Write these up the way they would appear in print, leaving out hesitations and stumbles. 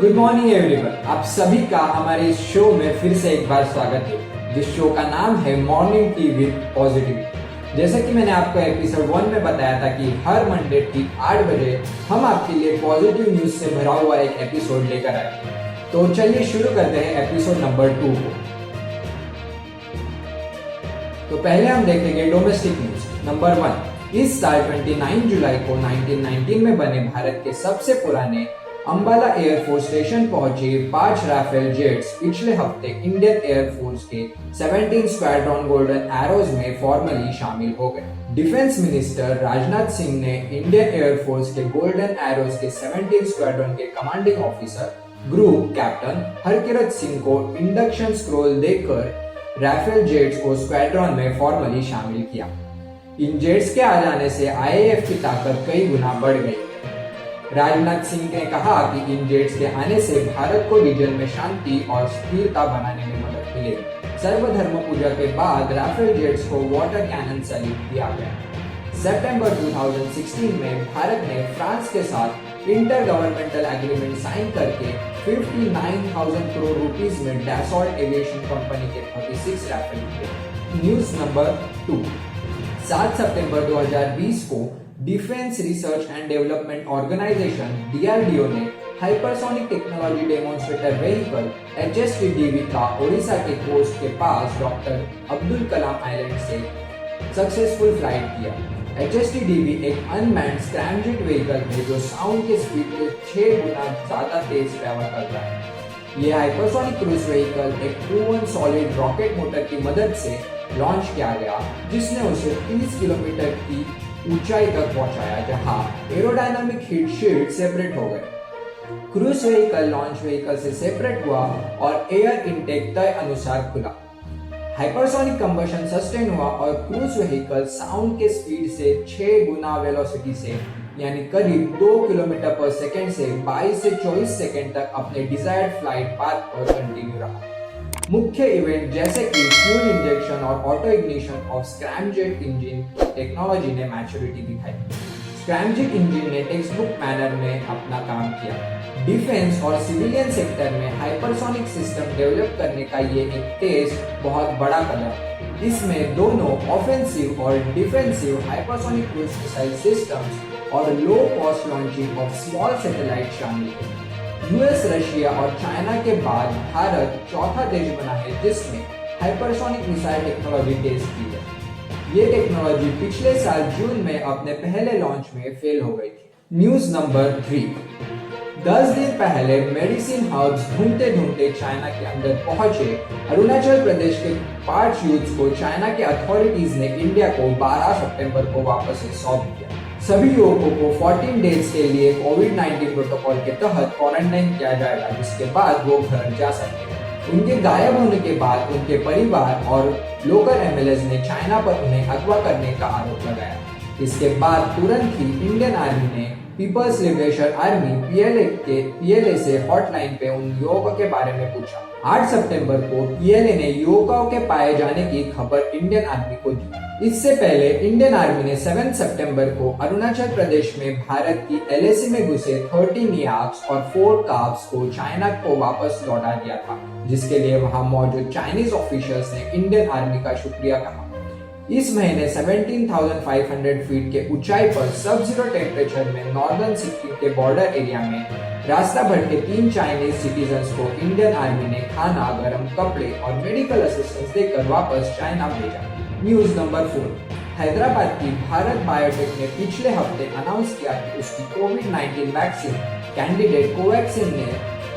Good morning everyone, आप सभी का हमारे इस शो में फिर से एक बार स्वागत है, जिस शो का नाम है मॉर्निंग टी विद पॉजिटिव। जैसा कि मैंने आपको एपिसोड 1 में बताया था कि हर मंडे ठीक 8 बजे हम आपके लिए पॉजिटिव न्यूज से भरा हुआ एक एपिसोड लेकर आए। तो चलिए शुरू करते हैं एपिसोड नंबर 2 को। तो पहले हम देखेंगे डोमेस्टिक न्यूज नंबर 1। इस साल 29 जुलाई को 1919 में बने भारत के सबसे पुराने अंबाला एयरफोर्स स्टेशन पहुंचे 5 राफेल जेट्स पिछले हफ्ते इंडियन एयरफोर्स के 17 स्क्वाड्रन गोल्डन एरोज में फॉर्मली शामिल हो गए। डिफेंस मिनिस्टर राजनाथ सिंह ने इंडियन एयरफोर्स के गोल्डन एरोज के 17 स्क्वाड्रन के commanding officer group captain Harkirat Singh को इंडक्शन स्क्रोल देकर राफेल जेट्स को स्क्वाड्रन में फॉर्मली शामिल किया। इन जेट्स के आ जाने से आईएएफ की ताकत कई गुना बढ़ गई। राजनाथ सिंह ने कहा कि इन जेट्स के आने से भारत को रीजन में शांति और स्थिरता बनाने में मदद मिलेगी। सर्वधर्म पूजा के बाद राफेल जेट्स को वाटर कैनन सैल्यूट दिया गया। सितंबर 2016 में भारत ने फ्रांस के साथ इंटर गवर्नमेंटल एग्रीमेंट साइन करके 59,000 करोड़ रुपीस में डैसॉल्ट एविएशन कंपनी के 36 राफेल किए। News number 2। 7 सितंबर 2020 को defence research and development organisation DRDO ने hypersonic technology demonstrator vehicle HSTDV का ओडिशा के कोस्ट के पास डॉक्टर अब्दुल कलाम आइलैंड से सक्सेसफुल फ्लाइट किया। HSTDV एक अनमैन्ड स्क्रैमजेट व्हीकल है जो साउंड के स्पीड के 6 गुना ज्यादा तेज ट्रैवल करता है। यह हाइपरसोनिक क्रूज व्हीकल एक प्रूवन सॉलिड रॉकेट मोटर की मदद से लॉन्च किया गया, जिसने उसे 30 किलोमीटर की ऊंचाई तक पहुंचाया, जहां एरोडायनामिक हीट शील्ड सेपरेट हो गए। क्रूज व्हीकल लॉन्च व्हीकल से सेपरेट हुआ और एयर इनटेक तय अनुसार खुला। हाइपरसोनिक कंबशन सस्टेन हुआ और क्रूज व्हीकल साउंड के स्पीड से 6 गुना वेलोसिटी से यानी करीब 2 किलोमीटर पर सेकेंड से 22 से 24 सेकेंड तक अपने डिजायर्ड फ्लाइट पाथ पर कंटिन्यू रहा। मुख्य इवेंट जैसे कि फ्यूल इंजेक्शन और auto ignition of scramjet engine technology ने मैच्योरिटी दिखाई। स्क्रैमजेट इंजन ने टेक्स्ट बुक मैनर में अपना काम किया। डिफेंस और सिविलियन सेक्टर में हाइपरसोनिक सिस्टम डेवलप करने का ये एक टेस्ट बहुत बड़ा कदम है। इसमें दोनों ऑफेंसिव और defensive hypersonic cruise missile systems और low cost launching of small satellite शामिल है। यूएस, रशिया और चाइना के बाद भारत चौथा देश बना है जिसने हाइपरसोनिक मिसाइल टेक्नोलॉजी टेस्ट की है। ये टेक्नोलॉजी पिछले साल जून में अपने पहले लॉन्च में फेल हो गई थी। News number 3। 10 दिन पहले मेडिसिन हब्स ढूंढते ढूंढते चाइना के अंदर पहुंचे अरुणाचल प्रदेश के 5 यूथ्स को चाइना के अथॉरिटीज ने इंडिया को 12 सितंबर को वापस से सौंप दिया। सभी युवकों को 14 डेज के लिए कोविड-19 प्रोटोकॉल के तहत क्वारंटाइन किया जाएगा, जिसके बाद वो घर जा सकते हैं। उनके गायब होने के बाद उनके परिवार और लोकल एमएलएस ने चाइना पर उन्हें अगवा करने का आरोप लगाया। इसके बाद तुरंत ही इंडियन आर्मी ने पीपल्स लिबरेशन आर्मी पीएलए से हॉटलाइन पे उन युवकों के बारे में पूछा। 8 सितंबर को पीएलए ने युवकों के पाए जाने की खबर इंडियन आर्मी को दी। इससे पहले इंडियन आर्मी ने 7 सितंबर को अरुणाचल प्रदेश में भारत की एलएसी में घुसे 13 याक्स और 4 काब्स को चाइना को वापस लौटा दिया था, जिसके लिए वहां मौजूद चाइनीज ऑफिशियल्स ने इंडियन आर्मी का शुक्रिया कहा। इस महीने 17,500 फीट के ऊंचाई पर सब जीरो टेम्परेचर में नॉर्दर्न सिक्किम के बॉर्डर एरिया में रास्ता भर के 3 चाइनीज सिटीजन्स को इंडियन आर्मी ने खाना, गर्म कपड़े और मेडिकल असिस्टेंस देकर वापस चाइना भेजा। News number 4। हैदराबाद की भारत बायोटेक ने पिछले हफ्ते अनाउंस किया कि उसकी कोविड-19 वैक्सीन कैंडिडेट कोवैक्सीन ने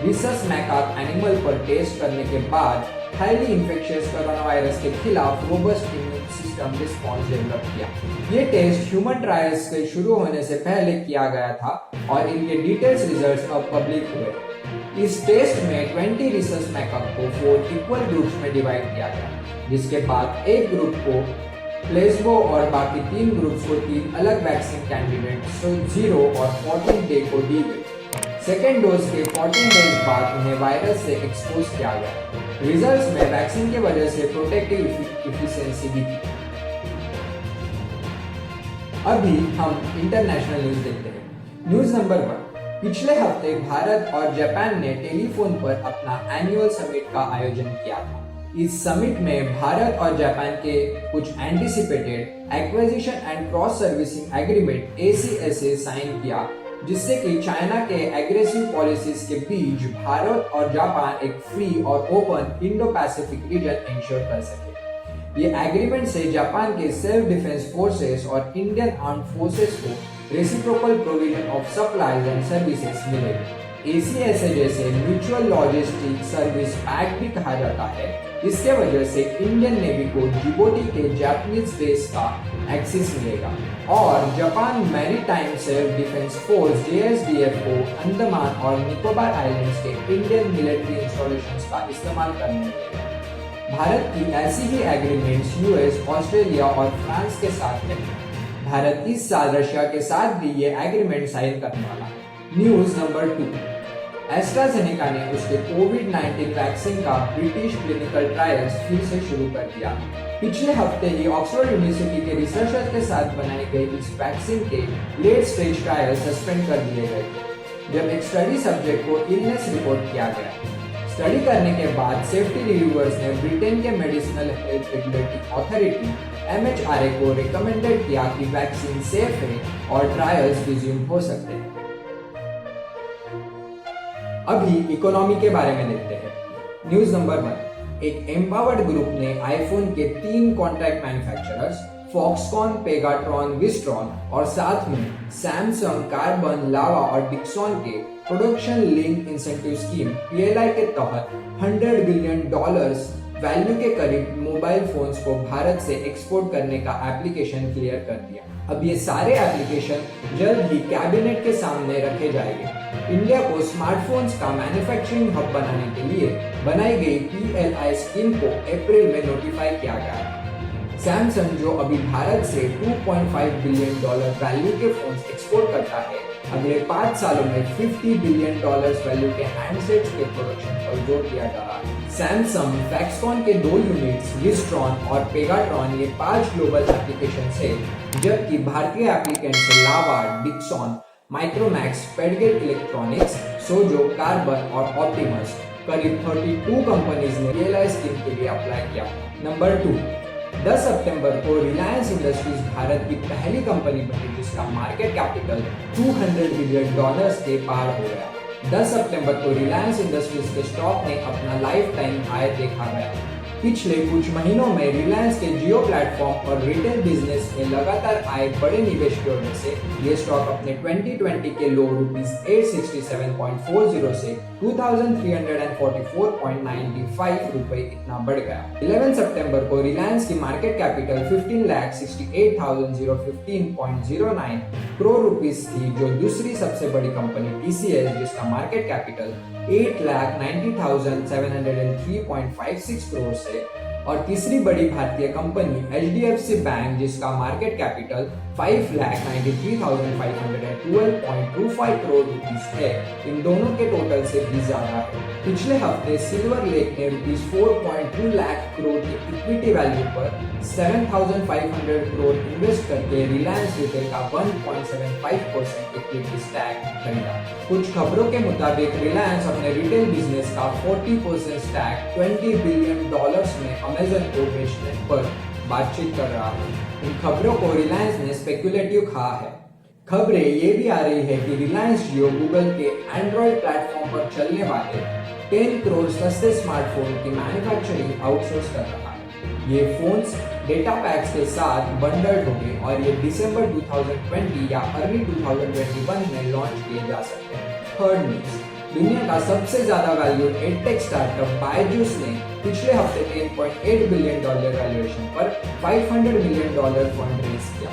रिसस मैकाक एनिमल पर टेस्ट करने के बाद हाईली इंफेक्शियस कोरोना वायरस के खिलाफ robust immune system response develop किया। ये टेस्ट ह्यूमन ट्रायल्स के शुरू होने से पहले किया गया था और इनके डिटेल्स रिजल्ट्स अब पब्लिक हुए। इस टेस्ट में 20 रिसस मैकाक को 4 इक्वल ग्रुप्स में डिवाइड किया गया, जिसके बाद एक ग्रुप को प्लेसबो और बाकी 3 ग्रुप्स को 3 अलग वैक्सीन कैंडिडेट 0 और 14 डे को दी गई। सेकेंड डोज के 14 डेज बाद उन्हें वायरस से एक्सपोज किया गया। रिजल्ट्स में वैक्सीन के वजह से प्रोटेक्टिव एफिशिएंसी भी थी। अभी हम इंटरनेशनल न्यूज देखते हैं। News number 1। पिछले हफ्ते भारत और जापान ने टेलीफोन पर अपना एनुअल समिट का आयोजन किया था। इस समिट में भारत और जापान के कुछ anticipated acquisition and cross servicing agreement ACSA sign किया, जिससे कि चाइना के एग्रेसिव पॉलिसीज के बीच भारत और जापान एक फ्री और open Indo Pacific region ensure कर सके। ये एग्रीमेंट से जापान के सेल्फ डिफेंस फोर्सेस और इंडियन आर्म्ड फोर्सेस को reciprocal provision of supplies and services मिलेगी। ACSA जैसे म्यूचुअल लॉजिस्टिक सर्विस पैक्ट भी कहा जाता है। इसके वजह से इंडियन नेवी को जिबूटी के जापानीज बेस का एक्सेस मिलेगा और Japan maritime self defence force JSDF को अंडमान और निकोबार आइलैंड्स के इंडियन मिलिट्री इंस्टॉलेशंस का इस्तेमाल करने मिलेगा। भारत की ऐसी ही एग्रीमेंट्स US, ऑस्ट्रेलिया और फ्रांस के साथ है। भारत इस साल रशिया के साथ भी ये एग्रीमेंट साइन करने वाला है। न्यूज नंबर 2, एस्ट्राजेनेका ने उसके कोविड-19 वैक्सीन का ब्रिटिश क्लिनिकल ट्रायल्स फिर से शुरू कर दिया। पिछले हफ्ते ही ऑक्सफोर्ड यूनिवर्सिटी के रिसर्चर्स के साथ बनाई गई इस वैक्सीन के लेट स्टेज ट्रायल सस्पेंड कर दिए गए जब एक स्टडी सब्जेक्ट को इलनेस रिपोर्ट किया गया। स्टडी करने के बाद सेफ्टी रिव्यूअर्स ने ब्रिटेन के medicinal health regulatory authority MHRA को रिकमेंडेड किया कि वैक्सीन सेफ है और ट्रायल्स रिज्यूम हो सकते हैं। अभी इकोनॉमी के बारे में देखते हैं। न्यूज नंबर 1, एक एम्पावर्ड ग्रुप ने आईफोन के 3 contract manufacturers Foxconn, Pegatron, Wistron और साथ में सैमसंग, कार्बन, लावा और डिक्सॉन के production link incentive scheme PLI के तहत $100 बिलियन वैल्यू के करीब मोबाइल फोन्स को भारत से एक्सपोर्ट करने का एप्लीकेशन क्लियर कर दिया। अब ये सारे एप्लीकेशन जल्द ही कैबिनेट के सामने रखे जाएंगे। इंडिया को स्मार्टफोन्स का मैन्युफैक्चरिंग हब बनाने के लिए बनाई गई PLI स्कीम को अप्रैल में नोटिफाई किया गया। सैमसंग जो अभी भारत से $2.5 बिलियन वैल्यू के फोन्स एक्सपोर्ट करता है, अगले 5 सालों में $50 बिलियन वैल्यू के हैंडसेट्स के प्रोडक्शन पर जोर दिया जा रहा है। सैमसंग फॉक्सकॉन के 2 यूनिट्स विस्ट्रॉन और पेगाट्रॉन ये 5 ग्लोबल एप्लीकेशन है, जबकि भारतीय एप्लीकेंट्स लावा, डिक्सॉन, माइक्रोमैक्स, पेडगेट इलेक्ट्रॉनिक्स, सोजो, कार्बन और ऑप्टिमस करीब 32 कंपनीज ने PLI स्कीम के लिए अप्लाई किया। नंबर 2, 10 सितंबर को रिलायंस इंडस्ट्रीज भारत की पहली कंपनी बनी जिसका मार्केट कैपिटल $200 बिलियन के पार हो गया। 10 सितंबर को रिलायंस इंडस्ट्रीज के स्टॉक ने अपना लाइफ टाइम हाई देखा गया। पिछले कुछ महीनों में रिलायंस के जियो प्लेटफॉर्म और रिटेल बिजनेस में लगातार आए बड़े निवेश की वजह से ये स्टॉक अपने 2020 के लो ₹867.40 से 2344.95 रुपए इतना बढ़ गया। 11 सितंबर को रिलायंस की मार्केट कैपिटल 15,68,015.09 करोड़ रुपीस थी, जो दूसरी सबसे बड़ी कंपनी TCS जिसका मार्केट कैपिटल 8,90,703.56 करोड़ से और तीसरी बड़ी भारतीय कंपनी HDFC बैंक जिसका मार्केट कैपिटल 5,93,512.25 करोड़ रुपीस है, इन दोनों के टोटल से भी ज्यादा है। पिछले हफ्ते सिल्वर लेक ने ₹4.2 लाख करोड़ की इक्विटी वैल्यू पर 7,500 करोड़ इन्वेस्ट करके रिलायंस रिटेल का 1.75% इक्विटी स्टैक खरीदा। कुछ खबरों के मुताबिक रिलायंस अपने रिटेल बिजनेस का 40% स्टैक $20 बिलियन में अमेजन को बेचने पर बातचीत कर रहा है। इन खबरों को रिलायंस ने स्पेक्युलेटिव कहा है। खबरें ये भी आ रही है कि रिलायंस जियो गूगल के एंड्रॉइड प्लेटफॉर्म पर चलने वाले 10 करोड़ सस्ते स्मार्टफोन की मैन्युफैक्चरिंग आउटसोर्स कर रहा है। ये फोन्स डेटा पैक्स के साथ बंडल्ड होंगे और ये दिसंबर 2020 या अर्ली 2021 में लॉन्च किए जा सकते हैं। थर्ड न्यूज, दुनिया का सबसे ज्यादा वैल्यूड एडटेक स्टार्टअप बायजूस ने पिछले हफ्ते $10.8 बिलियन वैल्यूएशन पर $500 मिलियन फंड रेज किया।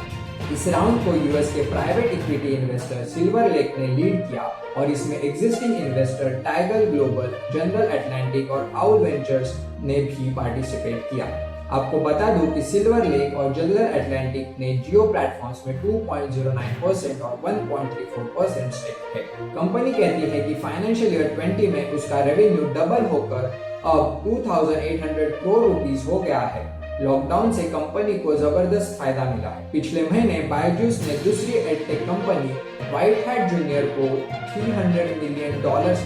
इस राउंड को यूएस के private equity investor silver lake ने लीड किया और इसमें existing investor tiger global, general Atlantic और आउल वेंचर्स ने भी पार्टिसिपेट किया। आपको बता दूं कि सिल्वर लेक और जनरल अटलांटिक ने जियो प्लेटफॉर्म्स में 2.09% और 1.34% स्टेक है। कंपनी कहती है कि फाइनेंशियल ईयर 20 में उसका रेवेन्यू डबल होकर अब 2,800 करोड़ रुपीस हो गया है। लॉकडाउन से कंपनी को जबरदस्त फायदा मिला है। पिछले महीने बायजूस ने दूसरी edtech company white hat junior को $300 मिलियन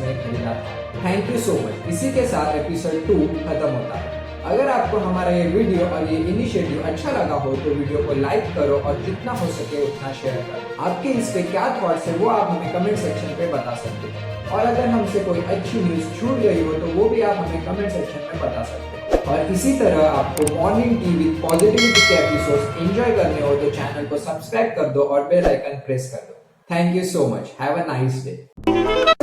में खरीदा था। Thank you so much. इसी के साथ एपिसोड 2 खत्म होता है। अगर आपको हमारा ये वीडियो और ये इनिशिएटिव अच्छा लगा हो तो वीडियो को लाइक करो और जितना हो सके उतना शेयर करो। आपके इस पे क्या थॉट्स है वो आप हमें कमेंट सेक्शन पे बता सकते हैं, और अगर हमसे कोई अच्छी न्यूज छूट गई हो तो वो भी आप हमें कमेंट सेक्शन में बता सकते हैं। और इसी तरह आपको मॉर्निंग टीवी पॉजिटिविटी के एपिसोड्स एंजॉय करने हो तो चैनल को सब्सक्राइब कर दो और बेल आइकन प्रेस कर दो। Thank you so much. Have a nice day.